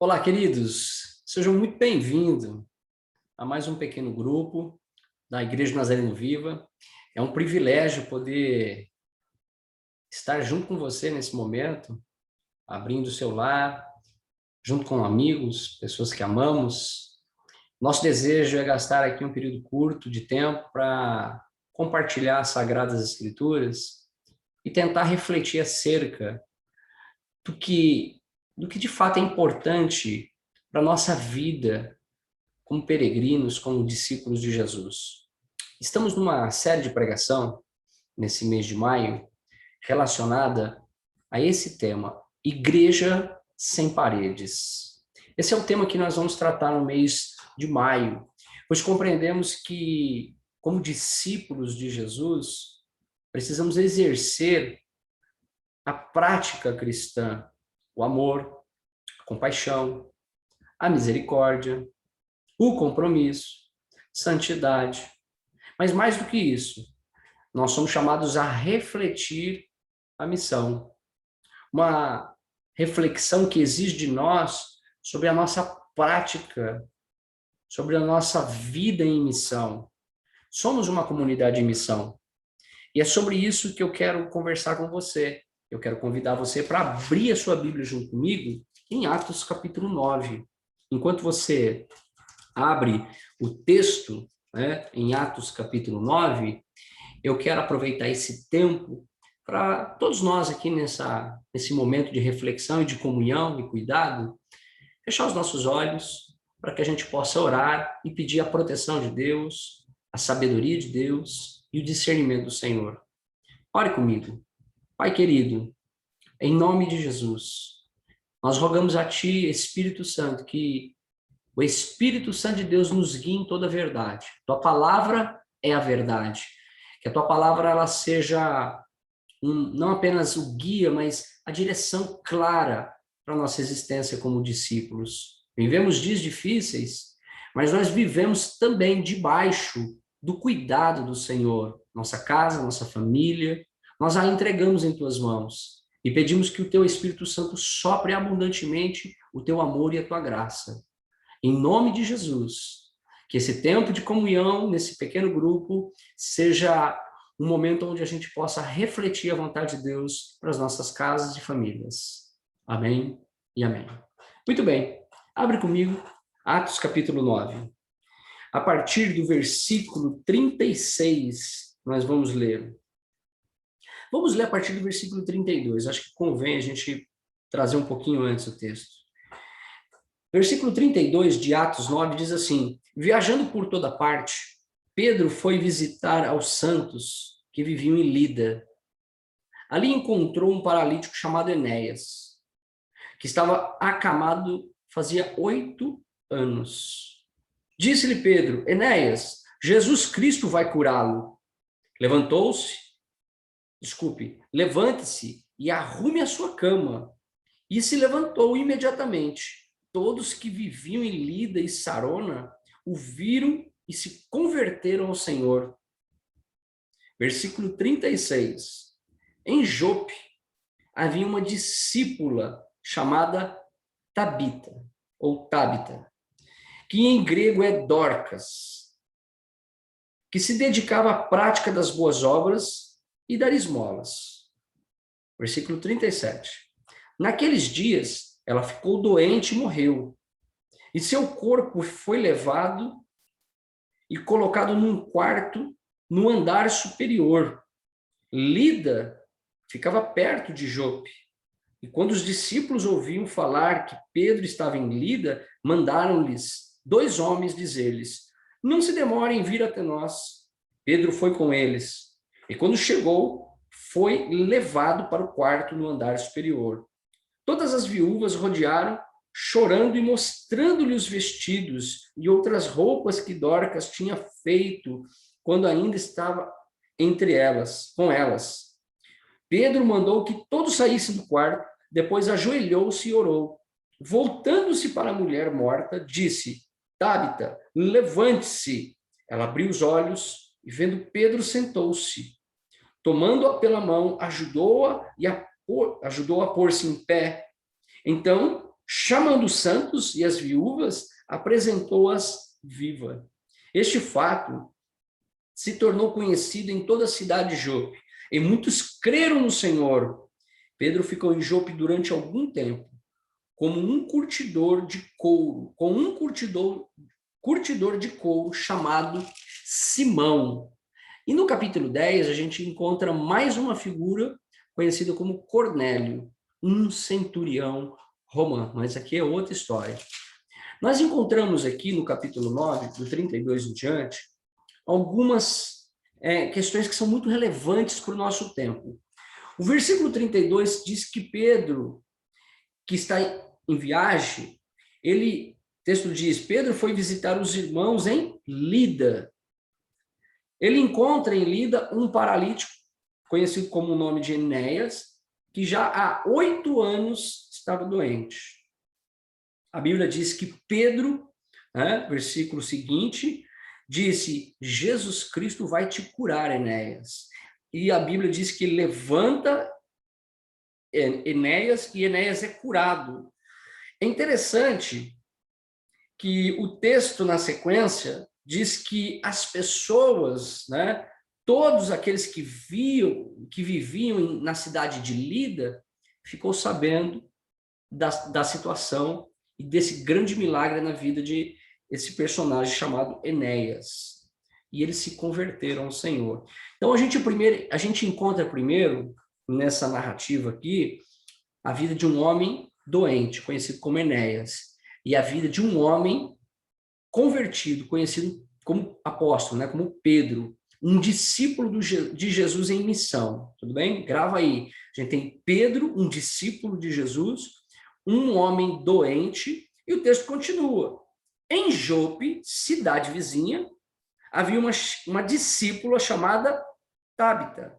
Olá, queridos, sejam muito bem-vindos a mais um pequeno grupo da Igreja Nazareno Viva. É um privilégio poder estar junto com você nesse momento, abrindo o seu lar, junto com amigos, pessoas que amamos. Nosso desejo é gastar aqui um período curto de tempo para compartilhar as Sagradas Escrituras e tentar refletir acerca do que, do que de fato é importante para a nossa vida como peregrinos, como discípulos de Jesus. Estamos numa série de pregação, nesse mês de maio, relacionada a esse tema, Igreja Sem Paredes. Esse é o tema que nós vamos tratar no mês de maio, pois compreendemos que, como discípulos de Jesus, precisamos exercer a prática cristã, o amor, a compaixão, a misericórdia, o compromisso, santidade. Mas mais do que isso, nós somos chamados a refletir a missão. Uma reflexão que exige de nós sobre a nossa prática, sobre a nossa vida em missão. Somos uma comunidade em missão. E é sobre isso que eu quero conversar com você. Eu quero convidar você para abrir a sua Bíblia junto comigo em Atos capítulo 9. Enquanto você abre o texto, né, em Atos capítulo 9, eu quero aproveitar esse tempo para todos nós aqui nesse momento de reflexão e de comunhão e cuidado, fechar os nossos olhos para que a gente possa orar e pedir a proteção de Deus, a sabedoria de Deus e o discernimento do Senhor. Ore comigo. Pai querido, em nome de Jesus, nós rogamos a Ti, Espírito Santo, que o Espírito Santo de Deus nos guia em toda a verdade. Tua palavra é a verdade. Que a Tua palavra ela seja não apenas o guia, mas a direção clara para a nossa existência como discípulos. Vivemos dias difíceis, mas nós vivemos também debaixo do cuidado do Senhor. Nossa casa, nossa família, nós a entregamos em Tuas mãos e pedimos que o Teu Espírito Santo sopre abundantemente o Teu amor e a Tua graça. Em nome de Jesus, que esse tempo de comunhão, nesse pequeno grupo, seja um momento onde a gente possa refletir a vontade de Deus para as nossas casas e famílias. Amém e amém. Muito bem, abre comigo Atos capítulo 9. A partir do versículo 36, nós vamos ler. Vamos ler a partir do versículo 32. Acho que convém a gente trazer um pouquinho antes o texto. Versículo 32 de Atos 9 diz assim: viajando por toda parte, Pedro foi visitar aos santos que viviam em Lida. Ali encontrou um paralítico chamado Enéas, que estava acamado fazia 8 anos. Disse-lhe Pedro: Enéas, Jesus Cristo vai curá-lo. Levante-se e arrume a sua cama. E se levantou imediatamente. Todos que viviam em Lida e Sarona o viram e se converteram ao Senhor. Versículo 36. Em Jope havia uma discípula chamada Tabita, ou Tabita, que em grego é Dorcas, que se dedicava à prática das boas obras e dar esmolas. Versículo 37. Naqueles dias, ela ficou doente e morreu. E seu corpo foi levado e colocado num quarto no andar superior. Lida ficava perto de Jope. E quando os discípulos ouviam falar que Pedro estava em Lida, mandaram-lhes 2 homens dizer-lhes: não se demorem em vir até nós. Pedro foi com eles. E quando chegou, foi levado para o quarto no andar superior. Todas as viúvas rodearam, chorando e mostrando-lhe os vestidos e outras roupas que Dorcas tinha feito quando ainda estava com elas. Pedro mandou que todos saíssem do quarto, depois ajoelhou-se e orou. Voltando-se para a mulher morta, disse: Tabita, levante-se. Ela abriu os olhos e, vendo Pedro, sentou-se. Tomando-a pela mão, ajudou-a a pôr-se em pé. Então chamando os santos e as viúvas, apresentou-as viva. Este fato se tornou conhecido em toda a cidade de Jope, e muitos creram no Senhor. Pedro ficou em Jope durante algum tempo, como um curtidor de couro, com um curtidor de couro chamado Simão. E no capítulo 10, a gente encontra mais uma figura conhecida como Cornélio, um centurião romano. Mas aqui é outra história. Nós encontramos aqui no capítulo 9, do 32 em diante, algumas questões que são muito relevantes para o nosso tempo. O versículo 32 diz que Pedro, que está em viagem, o texto diz, Pedro foi visitar os irmãos em Lida. Ele encontra em Lida um paralítico, conhecido como o nome de Enéas, que já há 8 anos estava doente. A Bíblia diz que Pedro, versículo seguinte, disse, Jesus Cristo vai te curar, Enéas. E a Bíblia diz que levanta Enéas e Enéas é curado. É interessante que o texto na sequência diz que as pessoas, todos aqueles que viviam na cidade de Lida, ficou sabendo da situação e desse grande milagre na vida de esse personagem chamado Enéas. E eles se converteram ao Senhor. Então, a gente encontra primeiro, nessa narrativa aqui, a vida de um homem doente, conhecido como Enéas, e a vida de um homem convertido, conhecido como apóstolo, como Pedro, um discípulo de Jesus em missão. Tudo bem? Grava aí. A gente tem Pedro, um discípulo de Jesus, um homem doente, e o texto continua. Em Jope, cidade vizinha, havia uma discípula chamada Tábita,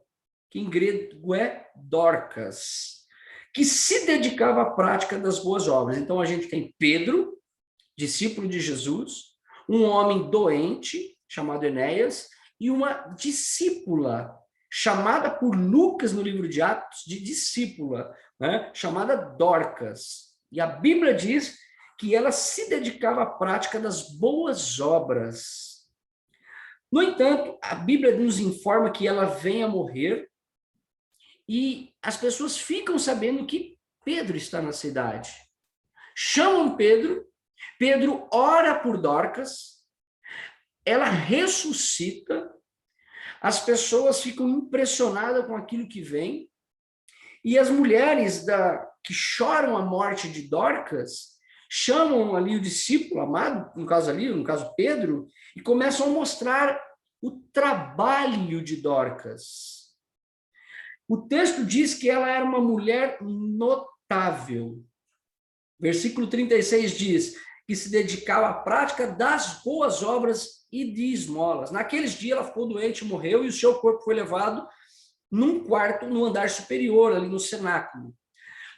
que em grego é Dorcas, que se dedicava à prática das boas obras. Então, a gente tem Pedro, discípulo de Jesus, um homem doente, chamado Enéas, e uma discípula, chamada por Lucas no livro de Atos, de discípula, chamada Dorcas. E a Bíblia diz que ela se dedicava à prática das boas obras. No entanto, a Bíblia nos informa que ela vem a morrer e as pessoas ficam sabendo que Pedro está na cidade. Chamam Pedro, Pedro ora por Dorcas, ela ressuscita, as pessoas ficam impressionadas com aquilo que vem, e as mulheres que choram a morte de Dorcas chamam ali o discípulo amado, no caso Pedro, e começam a mostrar o trabalho de Dorcas. O texto diz que ela era uma mulher notável. Versículo 36 diz que se dedicava à prática das boas obras e de esmolas. Naqueles dias ela ficou doente, morreu, e o seu corpo foi levado num quarto, no andar superior, ali no cenáculo.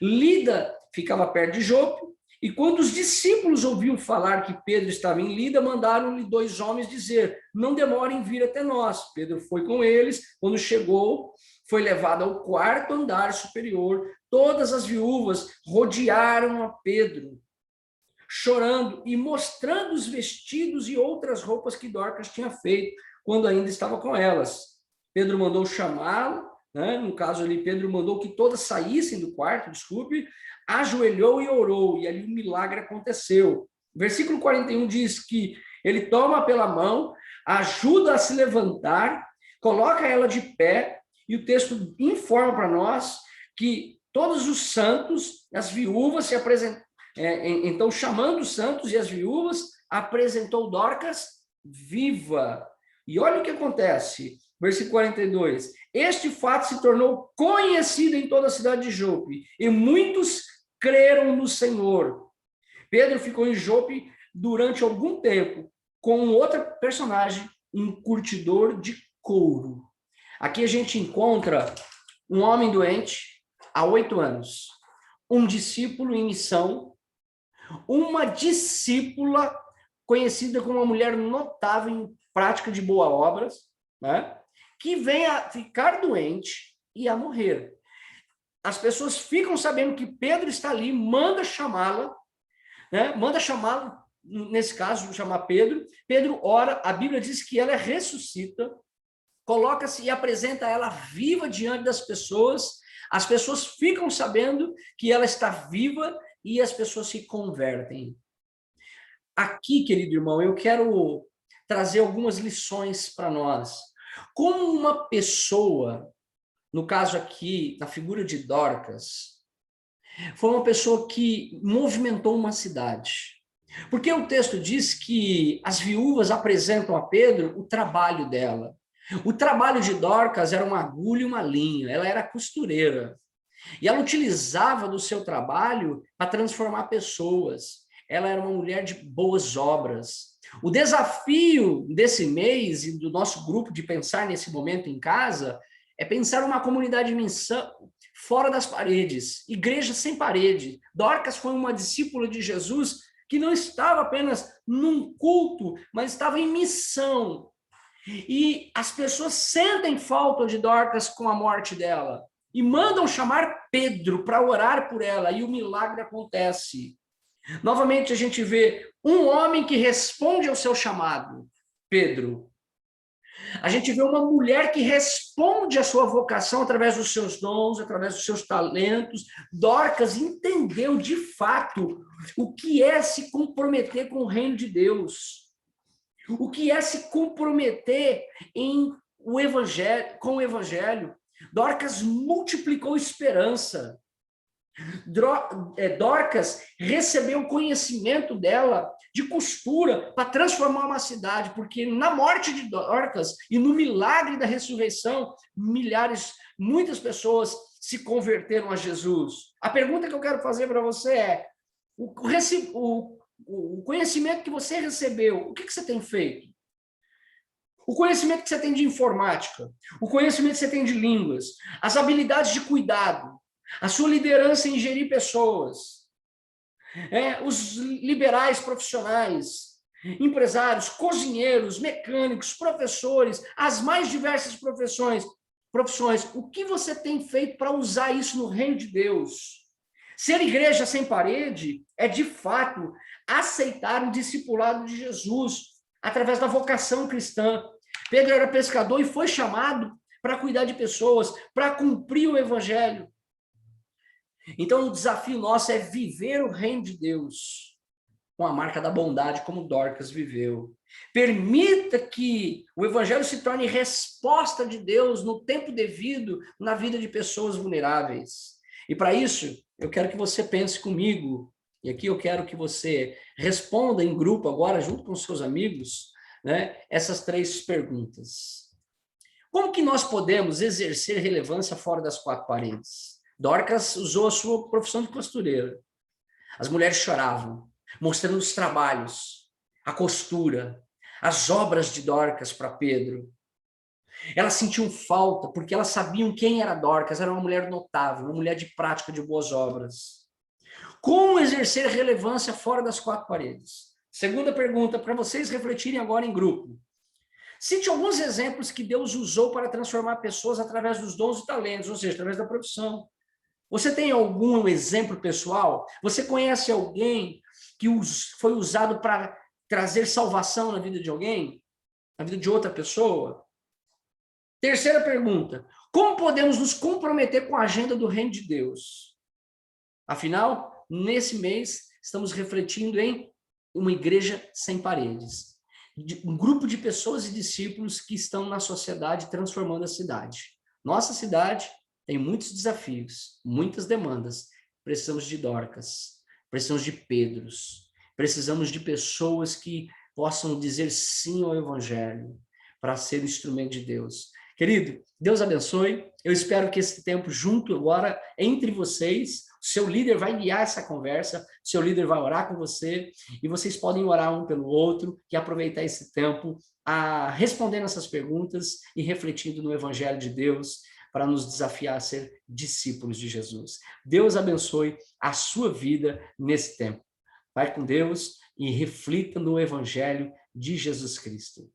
Lida ficava perto de Jope, e quando os discípulos ouviam falar que Pedro estava em Lida, mandaram-lhe 2 homens dizer, não demorem em vir até nós. Pedro foi com eles, quando chegou, foi levado ao quarto andar superior. Todas as viúvas rodearam a Pedro, chorando e mostrando os vestidos e outras roupas que Dorcas tinha feito, quando ainda estava com elas. Pedro mandou chamá-lo, no caso ali, Pedro mandou que todas saíssem do quarto, ajoelhou e orou, e ali um milagre aconteceu. Versículo 41 diz que ele toma pela mão, ajuda a se levantar, coloca ela de pé, e o texto informa para nós que todos os santos, as viúvas se apresentam, então chamando os santos e as viúvas, apresentou Dorcas viva. E olha o que acontece, versículo 42, este fato se tornou conhecido em toda a cidade de Jope, e muitos creram no Senhor. Pedro ficou em Jope durante algum tempo, com outra personagem, um curtidor de couro. Aqui a gente encontra um homem doente há 8 anos, um discípulo em missão, uma discípula conhecida como uma mulher notável em prática de boas obras, que vem a ficar doente e a morrer. As pessoas ficam sabendo que Pedro está ali, manda chamá-la, né? Manda chamá-lo, nesse caso, chamar Pedro. Pedro ora, a Bíblia diz que ela ressuscita, coloca-se e apresenta ela viva diante das pessoas. As pessoas ficam sabendo que ela está viva e as pessoas se convertem. Aqui, querido irmão, eu quero trazer algumas lições para nós. Como uma pessoa, no caso aqui, na figura de Dorcas, foi uma pessoa que movimentou uma cidade. Porque o texto diz que as viúvas apresentam a Pedro o trabalho dela. O trabalho de Dorcas era uma agulha e uma linha, ela era costureira. E ela utilizava do seu trabalho para transformar pessoas. Ela era uma mulher de boas obras. O desafio desse mês e do nosso grupo de pensar nesse momento em casa é pensar uma comunidade missão fora das paredes, igreja sem parede. Dorcas foi uma discípula de Jesus que não estava apenas num culto, mas estava em missão. E as pessoas sentem falta de Dorcas com a morte dela e mandam chamar Pedro para orar por ela, e o milagre acontece. Novamente a gente vê um homem que responde ao seu chamado, Pedro. A gente vê uma mulher que responde à sua vocação através dos seus dons, através dos seus talentos. Dorcas entendeu de fato o que é se comprometer com o reino de Deus. O que é se comprometer com o evangelho. Dorcas multiplicou esperança. Dorcas recebeu o conhecimento dela de costura para transformar uma cidade, porque na morte de Dorcas e no milagre da ressurreição, muitas pessoas se converteram a Jesus. A pergunta que eu quero fazer para você é: o conhecimento que você recebeu, o que você tem feito? O conhecimento que você tem de informática, o conhecimento que você tem de línguas, as habilidades de cuidado, a sua liderança em gerir pessoas, os liberais profissionais, empresários, cozinheiros, mecânicos, professores, as mais diversas profissões, o que você tem feito para usar isso no reino de Deus? Ser igreja sem parede é, de fato, aceitar o discipulado de Jesus através da vocação cristã. Pedro era pescador e foi chamado para cuidar de pessoas, para cumprir o evangelho. Então, o desafio nosso é viver o reino de Deus com a marca da bondade, como Dorcas viveu. Permita que o evangelho se torne resposta de Deus no tempo devido na vida de pessoas vulneráveis. E para isso, eu quero que você pense comigo, e aqui eu quero que você responda em grupo agora, junto com seus amigos, né, essas 3 perguntas. Como que nós podemos exercer relevância fora das 4 paredes? Dorcas usou a sua profissão de costureira. As mulheres choravam, mostrando os trabalhos, a costura, as obras de Dorcas para Pedro. Elas sentiam falta porque elas sabiam quem era Dorcas, era uma mulher notável, uma mulher de prática de boas obras. Como exercer relevância fora das 4 paredes? Segunda pergunta, para vocês refletirem agora em grupo. Cite alguns exemplos que Deus usou para transformar pessoas através dos dons e talentos, ou seja, através da profissão. Você tem algum exemplo pessoal? Você conhece alguém que foi usado para trazer salvação na vida de alguém? Na vida de outra pessoa? Terceira pergunta. Como podemos nos comprometer com a agenda do reino de Deus? Afinal, nesse mês, estamos refletindo em uma igreja sem paredes. Um grupo de pessoas e discípulos que estão na sociedade transformando a cidade. Nossa cidade tem muitos desafios, muitas demandas. Precisamos de Dorcas, precisamos de Pedros, precisamos de pessoas que possam dizer sim ao evangelho para ser o instrumento de Deus. Querido, Deus abençoe. Eu espero que esse tempo junto agora entre vocês, o seu líder vai guiar essa conversa, o seu líder vai orar com você e vocês podem orar um pelo outro e aproveitar esse tempo a respondendo essas perguntas e refletindo no evangelho de Deus para nos desafiar a ser discípulos de Jesus. Deus abençoe a sua vida nesse tempo. Vai com Deus e reflita no evangelho de Jesus Cristo.